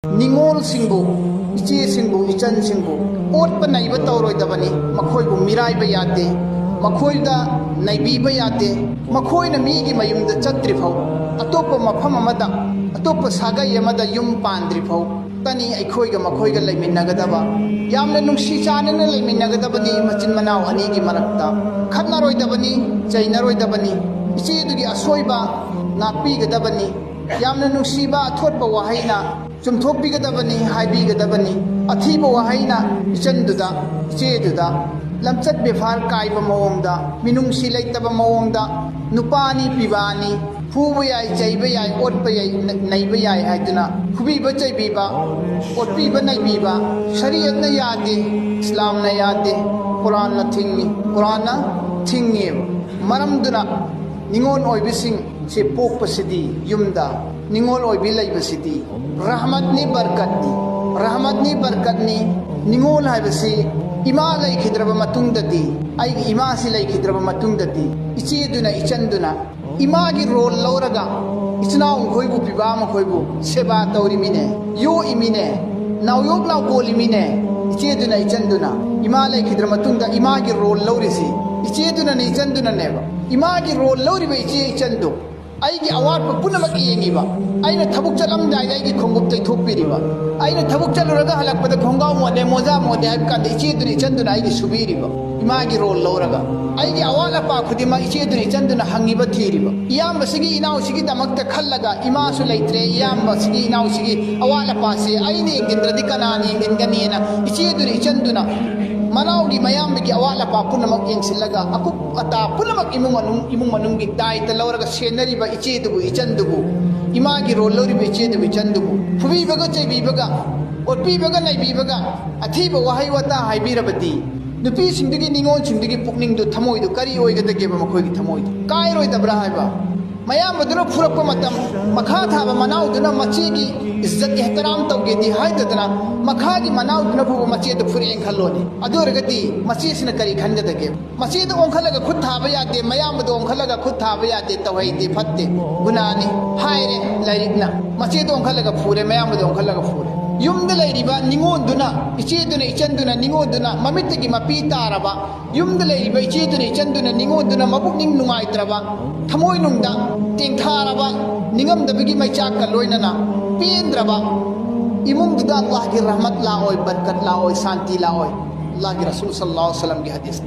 निंगोल सिंबु इचे सिंबु इचन सिंबु ओटप नैब तौरोइदबनी मखोइबु मिराइब यादे मखोइदा नैबीब यादे मखोइना मीगी मयुमदा चत्रिफौ अतोप मफम अमदा अतोप सागै अमदा युम पांद्रिफौ तनी अखोइगा मखोइगा लैमिन्नगदबा यामना नुंसी चानना लैमिन्नगदबनी मचिन मनाव अनीगी मरक्ता खतनारोइदबनी चैनरोइदबनी इचेदुगी असोइबा नापीगदबनी यामना नुंसीबा अथोटपा वहाइना चुमथोपीगदबनी हाइबीगदबनी अथीब वहाइना इचनदुदा इचेदुदा लमचत बेफार कायब मओंगदा मिनुंसी लैतब मओंगदा नुपानी पिबानी फूब याय चैब याय ओटप याय नैब याय हाइदुना फुबीब चैबीबा ओटपीब नैबीबा शरीयत न यादे इस्लाम न यादे कुरान न थिंगी कुरान न थिंगे मरमदुना निंगोन ओइबिसिंग से पोकपसिदी युमदा निंगोल ओइबि लैबसिदी रहमतनी बरकतनी निंगोल हाइबसी इमा लैखिद्रब मतुंगददी आई इमा से लैखिद्रब मतुंगददी इचेदुना इचंदुना इमा की रोल लौरगा इचनाउ खोइबु पिबाम खोइबु सेवा तौरिमिने यो इमिने नाउयोक नाउ कोलिमिने इचेदुना इचंदुना इमा लैखिद्र मतुंगदा इमा की रोल लौरिसी इचेदुना नि इचंदुना नेबा इमा की रोल लौरिबे इचे इचंदु आईगी अवाट पुनमक येंगिबा आइना थबुक चलमदाय आईगी खोंगुप तैथोपिरिबा आइना थबुक चलुरगा हलकपदा खोंगाव मोदे मोजा मोदे हाइबकांद इचेदुना इचंदुना आईगी सुबीरिबा इमागी रोल लौरगा आईगी अवाल अपा खुदिमा इचेदुना इचंदुना हंगिबा थीरिबा इयामबसिगी इनाउसिगी दमकता खल्लगा इमासु लैत्रे इयामबसिगी इनाउसिगी अवाल अपासे आईने येंगिंद्रदि कनानि येंगिनगनिना इचेदुना इचंदुना मनाउगी मयामबगी अवाल अपा पुनमक येंसिलगा अकुप अता पुनमक इमुंग मनुंगी दायित्व लौरगा सेनरिबा इचेदुबु इचंदुबु इमागी रोल लौरिबा इचेदुबु इचंदुबु फुबीबगा चैबीबगा ओटपीबगा नैबीबगा अथीब वहाई वता हाइबीरबदी नुपी सिंदुगी निंगोल सिंदुगी पुकनिंगदु थमोइदु करी ओइगदगेबा मखोइगी थमोइदु कायरोइदब्रा हाइबा मयामबदुना फुरक्पा मतम मखा थाबा मनाउदुना मचेगी इज्जत एहतराम तौगेदी हाइददना मखागी मनाउदुना फुबा मचेद फुरें खल्लोनी अदुरगदी मचेसिना करी खनगदगे मचेद ओंखलगा खुद थाबा यादे मयामबदु ओंखलगा खुद थाबा यादे तवैदे फत्ते गुनानी हायरे लाइरिकना मचेद ओंखलगा फुरे मयामबदु ओंखलगा फुरे युमद लैरिबा निंगोंदुना इचेदुना इचंदुना निंगोंदुना ममित्तगी मपी तारबा युमद लैरिबा इचेदुना इचंदुना निंगोंदुना मबुकनिंग नुंगाइत्रबा थमोइ नुंगदा तेंथारबा निंगमदबगी मैचाका लोइनना पेंद्रबा इमुंगदुदा अल्लाह की रहमत लाओय बरकत लाओय शांति लाओय अल्लाह के रसूल सल्लल्लाहु अलैहि वसल्लम की हदीस